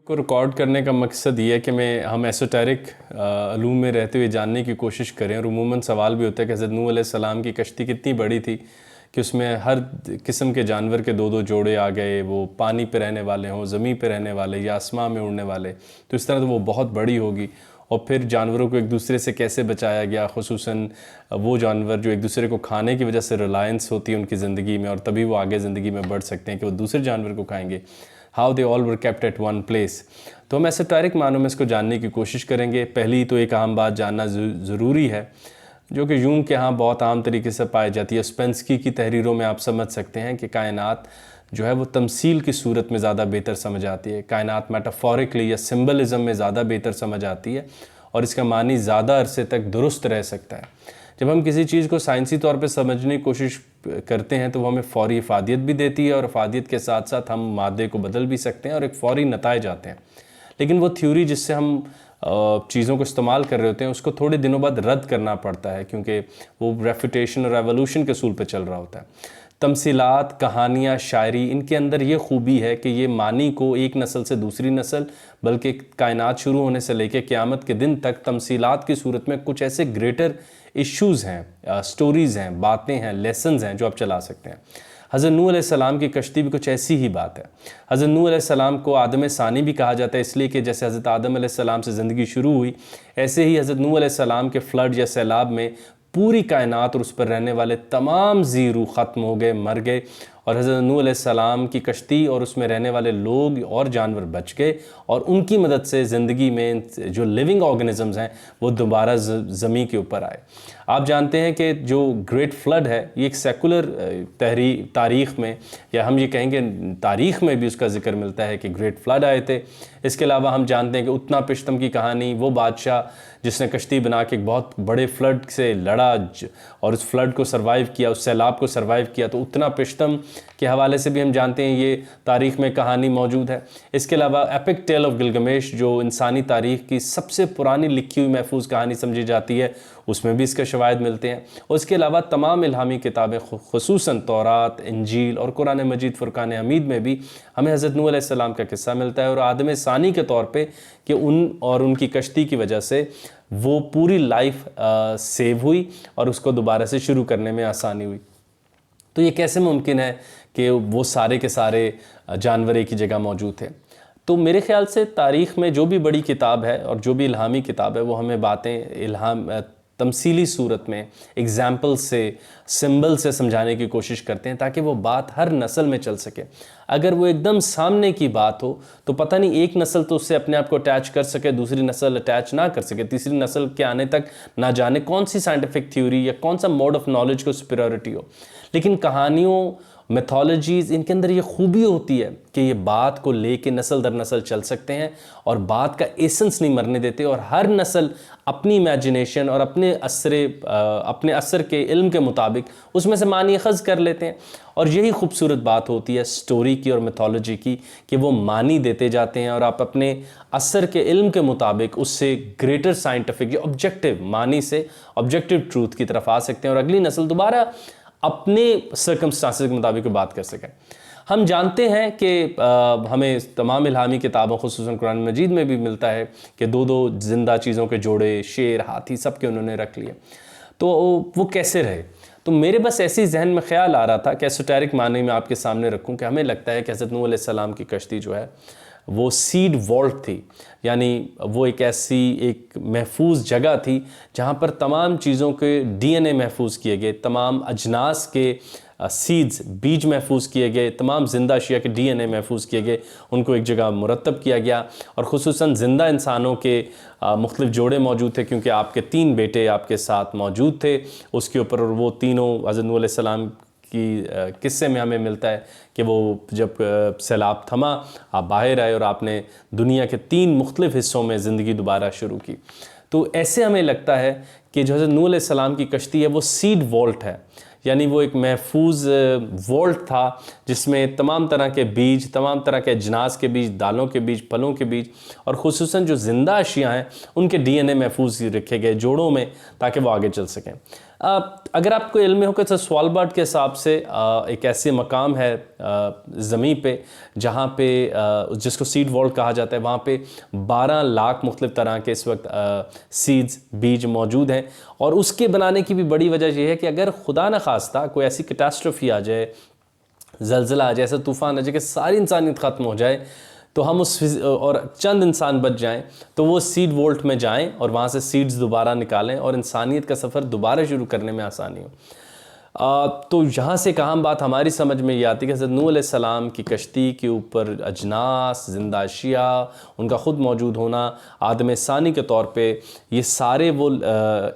को रिकॉर्ड करने का मकसद ये है कि हम एसोटेरिक अलूम में रहते हुए जानने की कोशिश करें। और उमूमन सवाल भी होता है कि हज़रत नूह अलैहिस्सलाम की कश्ती कितनी बड़ी थी कि उसमें हर किस्म के जानवर के दो दो जोड़े आ गए, वो पानी पे रहने वाले हों, ज़मीन पे रहने वाले या आसमां में उड़ने वाले। तो इस तरह तो वो बहुत बड़ी होगी। और फिर जानवरों को एक दूसरे से कैसे बचाया गया, खुसूसन वो जानवर जो एक दूसरे को खाने की वजह से रिलायंस होती है उनकी ज़िंदगी में, और तभी वो आगे ज़िंदगी में बढ़ सकते हैं कि वो दूसरे जानवर को खाएंगे। How they all were kept at one place. तो हम एसोटेरिक मानों में इसको जानने की कोशिश करेंगे। पहली तो एक अहम बात जानना ज़रूरी है जो कि यूंग के यहाँ बहुत आम तरीके से पाई जाती है। स्पेंसकी की तहरीरों में आप समझ सकते हैं कि कायनात जो है वो तमसील की सूरत में ज़्यादा बेहतर समझ आती है। कायनात मेटाफोरिकली या सिंबलिज़म में ज़्यादा बेहतर समझ आती है और इसका मानी ज़्यादा अरसे तक दुरुस्त रह सकता है। जब हम किसी चीज़ को साइंसी तौर पे समझने की कोशिश करते हैं तो वो हमें फ़ौरी इफ़ादियत भी देती है, और इफ़ादियत के साथ साथ हम मादे को बदल भी सकते हैं और एक फ़ौरी नताइज आते हैं। लेकिन वो थ्योरी जिससे हम चीज़ों को इस्तेमाल कर रहे होते हैं उसको थोड़े दिनों बाद रद्द करना पड़ता है, क्योंकि वो रेफिटेशन और एवोल्यूशन के असूल पर चल रहा होता है। तमसीलात, कहानियाँ, शायरी, इनके अंदर ये खूबी है कि ये मानी को एक नस्ल से दूसरी नस्ल, बल्कि कायनात शुरू होने से लेकर क़यामत के दिन तक तमसीलात की सूरत में कुछ ऐसे ग्रेटर इश्यूज़ हैं, स्टोरीज़ हैं, बातें हैं, लेसन्स हैं जो आप चला सकते हैं। हज़रत नूह अलैहिस्सलाम की कश्ती भी कुछ ऐसी ही बात है। हज़रत नूह अलैहिस्सलाम को आदम सानी भी कहा जाता है, इसलिए कि जैसे हज़रत आदम अलैहिस्सलाम से ज़िंदगी शुरू हुई, ऐसे ही हज़रत नूह अलैहिस्सलाम के फ्लड या सैलाब में पूरी कायनात और उस पर रहने वाले तमाम जी रूह ख़त्म हो गए, मर गए, और हज़रत नूह अलैहिस्सलाम की कश्ती और उसमें रहने वाले लोग और जानवर बच गए, और उनकी मदद से ज़िंदगी में जो लिविंग ऑर्गेनिज़म्स हैं वो दोबारा ज़मीन के ऊपर आए। आप जानते हैं कि जो ग्रेट फ्लड है ये एक सेकुलर तारीख़ में, या हम ये कहेंगे तारीख़ में भी उसका ज़िक्र मिलता है कि ग्रेट फ्लड आए थे। इसके अलावा हम जानते हैं कि उतना पिश्तम की कहानी, वो बादशाह जिसने कश्ती बना के एक बहुत बड़े फ्लड से लड़ा और उस फ्लड को सर्वाइव किया, उस सैलाब को सर्वाइव किया, तो उतना पिश्तम के हवाले से भी हम जानते हैं ये तारीख़ में कहानी मौजूद है। इसके अलावा एपिक टेल ऑफ गिलगमेश जो इंसानी तारीख़ की सबसे पुरानी लिखी हुई महफूज कहानी समझी जाती है, उसमें भी इसके शवाहिद मिलते हैं। और इसके अलावा तमाम इल्हामी किताबें खुसूसन तौरात, इंजील और कुरान मजीद फुरकान हमीद में भी हमें हज़रत नूह अलैहिस्सलाम का किस्सा मिलता है, और आदम सानी के तौर पे कि उनकी कश्ती की वजह से वो पूरी लाइफ सेव हुई और उसको दोबारा से शुरू करने में आसानी हुई। तो ये कैसे मुमकिन है कि वो सारे के सारे जानवर एक ही जगह मौजूद थे? तो मेरे ख़्याल से तारीख़ में जो भी बड़ी किताब है और जो भी इल्हामी किताब है वो हमें बातें तमसीली सूरत में एग्ज़ाम्पल से, सिंबल से समझाने की कोशिश करते हैं ताकि वो बात हर नस्ल में चल सके। अगर वो एकदम सामने की बात हो तो पता नहीं एक नस्ल तो उससे अपने आप को अटैच कर सके, दूसरी नस्ल अटैच ना कर सके, तीसरी नस्ल के आने तक ना जाने कौन सी साइंटिफिक थ्योरी या कौन सा मोड ऑफ नॉलेज को सुपीरियरिटी हो। लेकिन कहानियों, मैथोलॉजीज़, इनके अंदर ये खूबी होती है कि ये बात को लेके नस्ल दर नस्ल चल सकते हैं और बात का एसेंस नहीं मरने देते, और हर नस्ल अपनी इमेजिनेशन और अपने असर के इल्म के मुताबिक उसमें से मानी ख़ज़ कर लेते हैं। और यही खूबसूरत बात होती है स्टोरी की और मैथोलॉजी की कि वो मानी देते जाते हैं और आप अपने असर के इल्म के मुताबिक उससे ग्रेटर साइंटिफिक या ऑब्जेक्टिव मानी से ऑब्जेक्टिव ट्रूथ की तरफ आ सकते हैं और अगली नस्ल दोबारा अपने सर्कमस्टांसेस के मुताबिक बात कर सकें। हम जानते हैं कि हमें तमाम इल्हामी किताबों खुसूसन कुरान मजीद में भी मिलता है कि दो दो ज़िंदा चीज़ों के जोड़े, शेर, हाथी, सब के उन्होंने रख लिए। तो वो कैसे रहे? तो मेरे बस ऐसी जहन में ख्याल आ रहा था कि एसोटेरिक मानी में आपके सामने रखूं कि हमें लगता है कि हज़रत नूह अलैहिस्सलाम की कश्ती जो है वो सीड वॉल्ट थी, यानी वो एक ऐसी एक महफूज जगह थी जहाँ पर तमाम चीज़ों के DNA महफूज किए गए, तमाम अजनास के सीड्स, बीज महफूज किए गए, तमाम ज़िंदा अशिया के DNA महफूज किए गए, उनको एक जगह मुरतब किया गया। और खुसूसन ज़िंदा इंसानों के मुख्तलिफ जोड़े मौजूद थे, क्योंकि आपके 3 बेटे आपके साथ मौजूद थे उसके ऊपर, और वो तीनों हज़रत नूह अलैहिस्सलाम की किस्से में हमें मिलता है कि वो जब सैलाब थमा, आप बाहर आए और आपने दुनिया के 3 मुख्तलिफ हिस्सों में ज़िंदगी दोबारा शुरू की। तो ऐसे हमें लगता है कि जो हज़रत नूह अलैहिस्सलाम की कश्ती है वो सीड वॉल्ट है, यानी वो एक महफूज वॉल्ट था जिसमें तमाम तरह के बीज, तमाम तरह के अजनास के बीज, दालों के बीज, फलों के बीज, और खुसूसन जो ज़िंदा अशिया हैं उनके DNA महफूज रखे गए जोड़ों में ताकि वो आगे चल सकें। अगर आपको इल्म में हो कि स्वालबार्ड के हिसाब से एक ऐसे मकाम है ज़मीन पे जहाँ पे जिसको सीड वॉल्ट कहा जाता है, वहाँ पे 12 लाख मुख्तलिफ़ तरह के इस वक्त सीड्स बीज मौजूद हैं। और उसके बनाने की भी बड़ी वजह यह है कि अगर खुदा न खास्ता कोई ऐसी कैटास्ट्रोफी आ जाए, ज़लज़ला आ जाए, ऐसा तूफ़ान आ जाए कि सारी इंसानियत ख़त्म हो जाए, तो हम और चंद इंसान बच जाएं, तो वो सीड वोल्ट में जाएं और वहाँ से सीड्स दोबारा निकालें और इंसानियत का सफ़र दोबारा शुरू करने में आसानी हो। तो यहाँ से एक अहम बात हमारी समझ में ये आती है कि हज़रत नूह अलैहिस्सलाम की कश्ती के ऊपर अजनास, ज़िंदा अशिया, उनका ख़ुद मौजूद होना, आदम सानी के तौर पे, ये सारे वो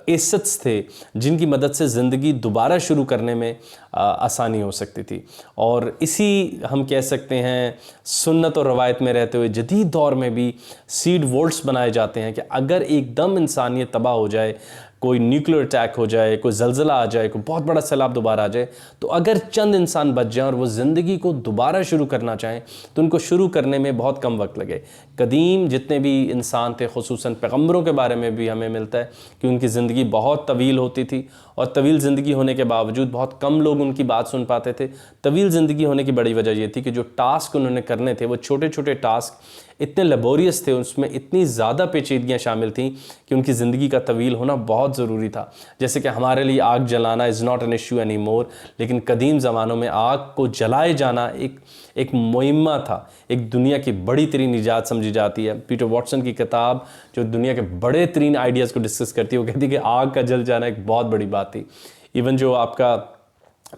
एसेट्स थे जिनकी मदद से ज़िंदगी दोबारा शुरू करने में आसानी हो सकती थी। और इसी हम कह सकते हैं सुन्नत और रवायत में रहते हुए जदीद दौर में भी सीड वोल्ट्स बनाए जाते हैं कि अगर एकदम इंसानियत तबाह हो जाए, कोई न्यूक्लियर अटैक हो जाए, कोई ज़लज़ला आ जाए, कोई बहुत बड़ा सैलाब दोबारा आ जाए, तो अगर चंद इंसान बच जाएं और वो ज़िंदगी को दोबारा शुरू करना चाहें तो उनको शुरू करने में बहुत कम वक्त लगे। कदीम जितने भी इंसान थे, खुसूसन पैगम्बरों के बारे में भी हमें मिलता है कि उनकी ज़िंदगी बहुत तवील होती थी और तवील ज़िंदगी होने के बावजूद बहुत कम लोग उनकी बात सुन पाते थे। तवील ज़िंदगी होने की बड़ी वजह ये थी कि जो टास्क उन्होंने करने थे वो छोटे छोटे टास्क इतने लेबोरियस थे, उसमें इतनी ज़्यादा पेचीदगियाँ शामिल थी कि उनकी ज़िंदगी का तवील होना बहुत ज़रूरी था। जैसे कि हमारे लिए आग जलाना is not an issue any more, लेकिन कदीम ज़मानों में आग को जलाए जाना एक मुहिम्मा था, एक दुनिया की बड़ी तरीन ईजाद समझी जाती है। पीटर वॉटसन की किताब जो दुनिया के बड़े तरीन आइडियाज़ को डिस्कस करती है, वो कहती है कि आग का जल जाना एक बहुत बड़ी बात थी। इवन जो आपका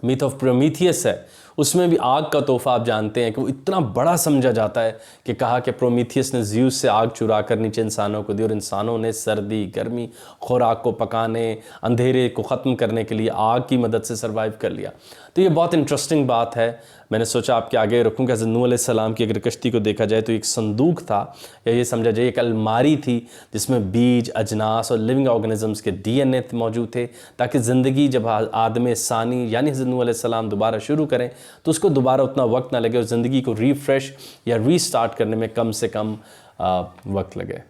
मिथ ऑफ प्रोमीथियस है, उसमें भी आग का तोहफा आप जानते हैं कि वो इतना बड़ा समझा जाता है कि कहा कि प्रोमीथियस ने ज़्यूस से आग चुरा कर नीचे इंसानों को दी और इंसानों ने सर्दी, गर्मी, खुराक को पकाने, अंधेरे को ख़त्म करने के लिए आग की मदद से सर्वाइव कर लिया। तो ये बहुत इंटरेस्टिंग बात है, मैंने सोचा आपके आगे रखूँ कि हज़रत नूह अलैहिस्सलाम की अगर कश्ती को देखा जाए तो एक संदूक था, या ये समझा जाए एक अलमारी थी जिसमें बीज, अजनास और लिविंग ऑर्गेनिज़म्स के DNA मौजूद थे, ताकि ज़िंदगी जब आदम सानी यानी हज़रत नूह अलैहिस्सलाम दोबारा शुरू करें तो उसको दोबारा उतना वक्त ना लगे और ज़िंदगी को रीफ्रेश या रीस्टार्ट करने में कम से कम वक्त लगे।